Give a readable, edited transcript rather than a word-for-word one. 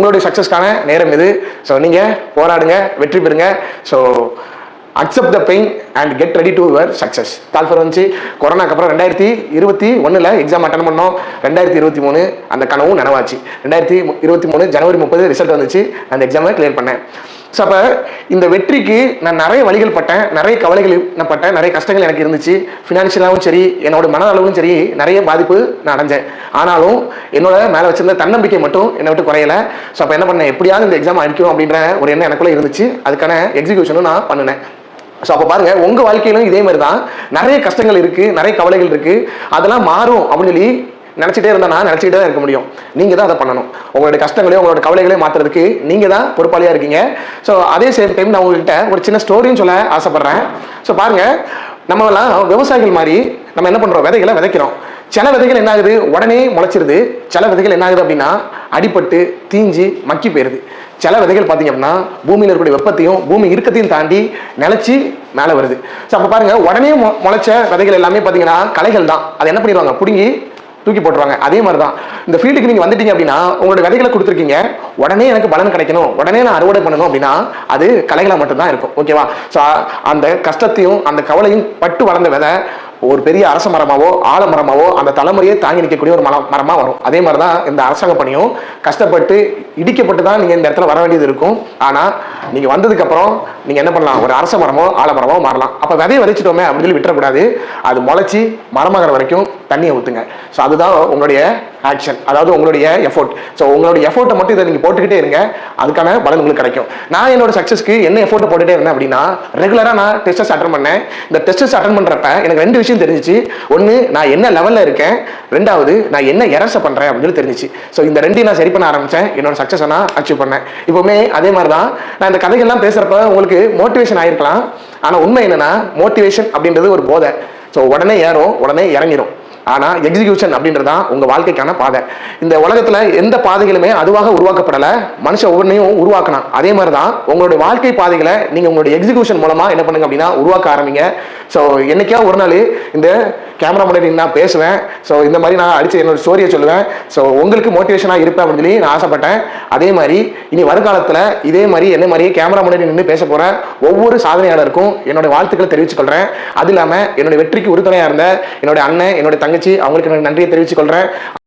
உங்களுடைய சக்ஸஸ்க்கான நேரம் இது. ஸோ நீங்கள் போராடுங்க, வெற்றி பெறுங்க. So accept the pain and get ready to your success. Call for வந்துச்சு. கொரோனாக்கு அப்புறம் 2021 எக்ஸாம் அட்டன் பண்ணோம். 2023 அந்த கனவும் நனவாச்சு. 2023 ஜனவரி 30 ரிசல்ட் வந்துச்சு. அந்த எக்ஸாமை கிளியர் பண்ணேன். ஸோ அப்போ இந்த வெற்றிக்கு நான் நிறைய வழிகள் பட்டேன், நிறைய கவலைகள் நான் பட்டேன், நிறைய கஷ்டங்கள் எனக்கு இருந்துச்சு. ஃபினான்ஷியலாகவும் சரி, என்னோட மன அளவும் சரி, நிறைய பாதிப்பு நான் அடைஞ்சேன். ஆனாலும் என்னோட மேலே வச்சிருந்த தன்னம்பிக்கை மட்டும் என்னை விட்டு குறையலை. ஸோ அப்போ என்ன பண்ணேன், எப்படியாவது இந்த எக்ஸாம் அடிக்கணும் அப்படின்ற ஒரு எண்ணம் எனக்குள்ளே இருந்துச்சு. அதுக்கான எக்ஸிக்யூஷனும் நான் பண்ணினேன். ஸோ அப்போ பாருங்க, உங்கள் வாழ்க்கையிலும் இதே மாதிரி தான் நிறைய கஷ்டங்கள் இருக்குது, நிறைய கவலைகள் இருக்குது. அதெல்லாம் மாறும் அப்படின்னு சொல்லி நினச்சிட்டே இருந்தா நான் நினச்சிக்கிட்டே தான் இருக்க முடியும். நீங்கள் தான் அதை பண்ணணும். உங்களுடைய கஷ்டங்களையும் உங்களோட கவலைகளையும் மாற்றுறதுக்கு நீங்கள் தான் பொறுப்பாளியாக இருக்கீங்க. ஸோ அதே சேம் டைம் நான் உங்கள்கிட்ட ஒரு சின்ன ஸ்டோரியும் சொல்ல ஆசைப்பட்றேன். ஸோ பாருங்கள், நம்மலாம் விவசாயிகள் மாதிரி நம்ம என்ன பண்ணுறோம், விதைகளை விதைக்கிறோம். சில விதைகள் என்ன ஆகுது, உடனே முளைச்சிருது. சில விதைகள் என்ன ஆகுது அப்படின்னா அடிபட்டு தீஞ்சு மக்கி போயிருது. சில விதைகள் பார்த்தீங்க அப்படின்னா பூமியில் இருக்கக்கூடிய வெப்பத்தையும் பூமி இறுக்கத்தையும் தாண்டி நிலச்சி மேலே வருது. ஸோ அப்போ பாருங்க, உடனே முளைச்ச விதைகள் எல்லாமே பார்த்தீங்கன்னா களைகள் தான். அதை என்ன பண்ணிடுவாங்க, பிடுங்கி தூக்கி போட்டுருவாங்க. அதே மாதிரி தான் இந்த ஃபீல்டுக்கு நீங்கள் வந்துட்டீங்க அப்படின்னா, உங்களோட விதைகளை கொடுத்துருக்கீங்க, உடனே எனக்கு பலன் கிடைக்கணும், உடனே நான் அறுவடை பண்ணணும் அப்படின்னா அது கலைகளாக மட்டும்தான் இருக்கும். ஓகேவா? ஸோ அந்த கஷ்டத்தையும் அந்த கவலையும் பட்டு வளர்ந்த விதை ஒரு பெரிய அரச மரமாவோ ஆலமரமாவோ அந்த தலைமுறையை தாங்கி நிற்கக்கூடிய ஒரு மரமாக வரும். அதே மாதிரி தான் இந்த அரசாங்க பணியும் கஷ்டப்பட்டு இடிக்கப்பட்டு தான் நீங்கள் இந்த இடத்துல வர வேண்டியது இருக்கும். ஆனால் நீங்கள் வந்ததுக்கப்புறம் நீங்கள் என்ன பண்ணலாம், ஒரு அரச மரமோ ஆலமரமோ மாறலாம். அப்போ விதையை விதைச்சிட்டோமே அப்படின்னு சொல்லி விட்டுறக்கூடாது. அது முளைச்சி மரமாகிற வரைக்கும் தண்ணியை ஊற்றுங்க. ஸோ அதுதான் உங்களுடைய ஆக்ஷன், அதாவது உங்களுடைய எஃபோர்ட். ஸோ உங்களுடைய எஃபோர்ட்டை மட்டும் இதை நீங்கள் போட்டுக்கிட்டே இருங்க, அதுக்கான பலன் உங்களுக்கு கிடைக்கும். நான் என்னோட சக்ஸஸ்க்கு என்ன எஃபோர்ட்டை போட்டுகிட்டே இருந்தேன் அப்படின்னா, ரெகுலராக நான் டெஸ்டஸ் அட்டன் பண்ணேன். இந்த டெஸ்டஸ் அட்டன் பண்ணுறப்ப எனக்கு 2 விஷயம் தெரிஞ்சிச்சு. ஒன்று, நான் என்ன லெவலில் இருக்கேன். 2வது, நான் என்ன எரர்ஸை பண்ணுறேன் அப்படின்னு சொல்லி தெரிஞ்சிச்சு. ஸோ இந்த 2 நான் சரி பண்ண ஆரம்பித்தேன். என்னோட சக்ஸஸை நான் அச்சீவ் பண்ணேன். இப்போவுமே அதே மாதிரி தான் நான் இந்த கதைகள்லாம் பேசுகிறப்ப உங்களுக்கு மோட்டிவேஷன் ஆகிருக்கலாம். ஆனால் உண்மை என்னென்னா, மோட்டிவேஷன் அப்படின்றது ஒரு போதை. ஸோ உடனே ஏறும், உடனே இறங்கிடும். ஆனால் எக்ஸிக்யூஷன் அப்படின்றதான் உங்கள் வாழ்க்கைக்கான பாதை. இந்த உலகத்தில் எந்த பாதைகளுமே அதுவாக உருவாக்கப்படலை, மனுஷன் ஒவ்வொன்றையும் உருவாக்கணும். அதே மாதிரி தான் உங்களுடைய வாழ்க்கை பாதைகளை நீங்கள் உங்களுடைய எக்ஸிக்யூஷன் மூலமாக என்ன பண்ணுங்க அப்படின்னா உருவாக்க ஆரம்பிங்க. ஸோ என்னைக்கா ஒரு நாள் இந்த கேமரா முன்னாடி நான் பேசுவேன். ஸோ இந்த மாதிரி நான் அடித்து என்னோட ஸ்டோரியை சொல்லுவேன். ஸோ உங்களுக்கு மோட்டிவேஷனாக இருப்பேன் அப்படின்னு சொல்லி நான் ஆசைப்பட்டேன். அதே மாதிரி இனி வருங்காலத்தில் இதே மாதிரி என்ன மாதிரி கேமரா முன்னாடி நின்று பேச போகிற ஒவ்வொரு சாதனையாளருக்கும் என்னுடைய வாழ்த்துக்களை தெரிவித்துக்கொள்கிறேன். அது இல்லாமல் என்னுடைய வெற்றிக்கு உறுதுணையாக இருந்த என்னுடைய அண்ணன், என்னுடைய தங்கச்சி, அவங்களுக்கு என்னோட நன்றியை தெரிவித்துக்கொள்கிறேன்.